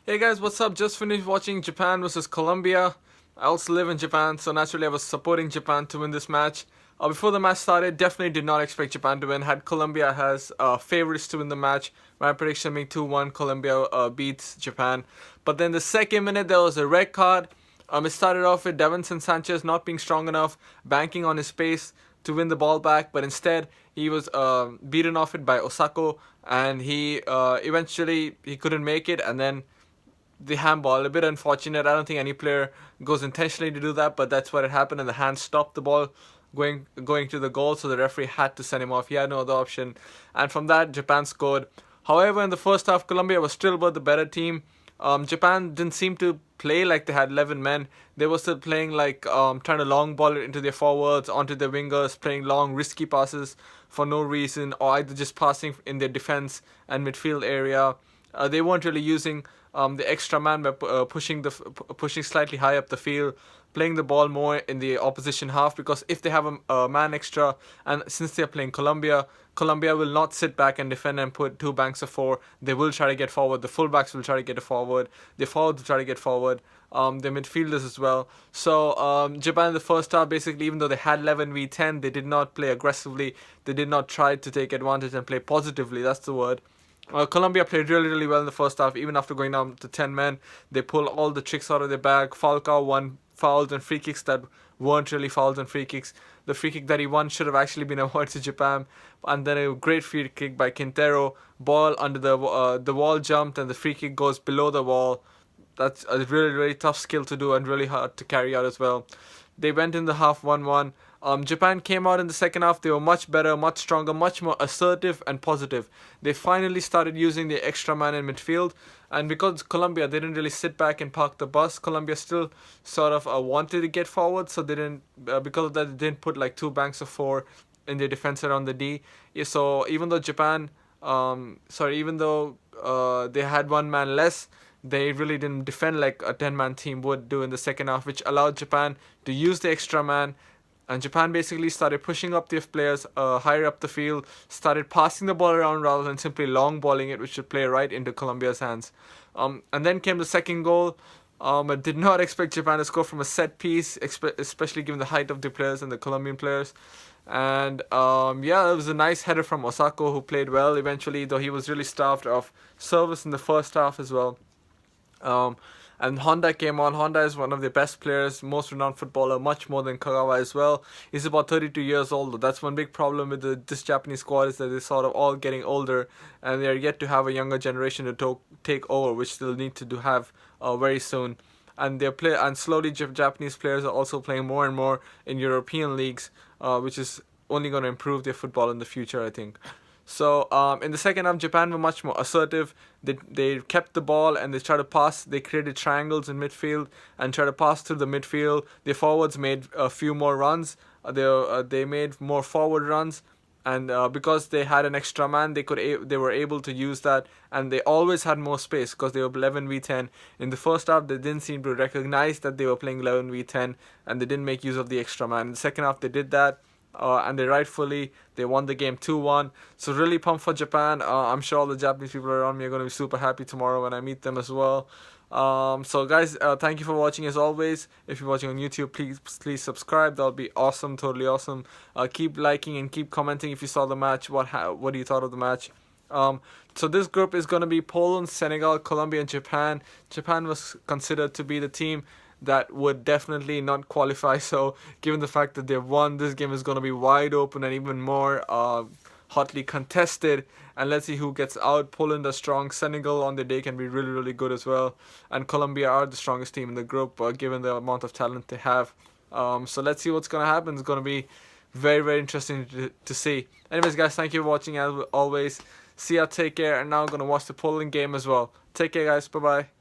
Hey guys, what's up? Just finished watching Japan versus Colombia. I also live in Japan, so naturally I was supporting Japan to win this match. Before the match started, definitely did not expect Japan to win. Had Colombia as favorites to win the match. My prediction being 2-1, Colombia beats Japan. But then the second minute there was a red card. It started off with Sanchez not being strong enough, banking on his pace to win the ball back, but instead he was beaten off it by Osako, and he eventually he couldn't make it, and then the handball, a bit unfortunate. I don't think any player goes intentionally to do that, but that's what had happened, and the hand stopped the ball going to the goal, so the referee had to send him off. He had no other option, and from that Japan scored. However, in the first half, Colombia was still the better team. Japan didn't seem to play like they had 11 men. They were still playing like trying to long ball it into their forwards, onto their wingers, playing long risky passes for no reason, or either just passing in their defense and midfield area. They weren't really using the extra man by pushing slightly high up the field, playing the ball more in the opposition half, because if they have a man extra, and since they're playing Colombia will not sit back and defend and put two banks of four. They will try to get forward. The fullbacks will try to get forward. The forwards will try to get forward. The midfielders as well. So Japan in the first half, basically, even though they had 11v10, they did not play aggressively. They did not try to take advantage and play positively. That's the word. Colombia played really well in the first half. Even after going down to 10 men, they pulled all the tricks out of their bag. Falcao won fouls and free kicks that weren't really fouls and free kicks. The free kick that he won should have actually been awarded to Japan. And then a great free kick by Quintero. Ball under the wall jumped, and the free kick goes below the wall. That's a really tough skill to do and really hard to carry out as well. They went in the half 1-1. Japan came out in the second half. They were much better, much stronger, much more assertive and positive. They finally started using the extra man in midfield, and because Colombia, they didn't really sit back and park the bus. Colombia still sort of wanted to get forward, so they didn't. Because of that, they didn't put like two banks of four in their defense around the D. Yeah, so even though they had one man less, they really didn't defend like a 10-man team would do in the second half, which allowed Japan to use the extra man. And Japan basically started pushing up their players higher up the field, started passing the ball around rather than simply long balling it, which should play right into Colombia's hands. And then came the second goal. I did not expect Japan to score from a set piece, especially given the height of the players and the Colombian players. And it was a nice header from Osako, who played well eventually, though he was really starved of service in the first half as well. And Honda came on. Honda is one of the best players, most renowned footballer, much more than Kagawa as well. He's about 32 years old. That's one big problem with this Japanese squad, is that they're sort of all getting older, and they're yet to have a younger generation to take over, which they'll need to have very soon. And slowly Japanese players are also playing more and more in European leagues, which is only going to improve their football in the future, I think. So in the second half, Japan were much more assertive. They kept the ball and they tried to pass. They created triangles in midfield and tried to pass through the midfield. Their forwards made a few more runs. They made more forward runs, and because they had an extra man, they were able to use that, and they always had more space because they were 11v10. In the first half, they didn't seem to recognize that they were playing 11v10, and they didn't make use of the extra man. In the second half, they did that. And they won the game 2-1. So really pumped for Japan. I'm sure all the Japanese people around me are going to be super happy tomorrow when I meet them as well. So guys, thank you for watching as always. If you're watching on YouTube, please subscribe. That'll be awesome, totally awesome. Keep liking and keep commenting if you saw the match. What do you thought of the match? So this group is going to be Poland, Senegal, Colombia, and Japan. Japan was considered to be the team that would definitely not qualify, so given the fact that they've won, this game is going to be wide open and even more hotly contested, and let's see who gets out. Poland are strong, Senegal on their day can be really good as well, and Colombia are the strongest team in the group given the amount of talent they have. So let's see what's going to happen. It's going to be very interesting to see. Anyways guys, thank you for watching as always. See ya, take care, and now I'm going to watch the Poland game as well. Take care guys, bye bye.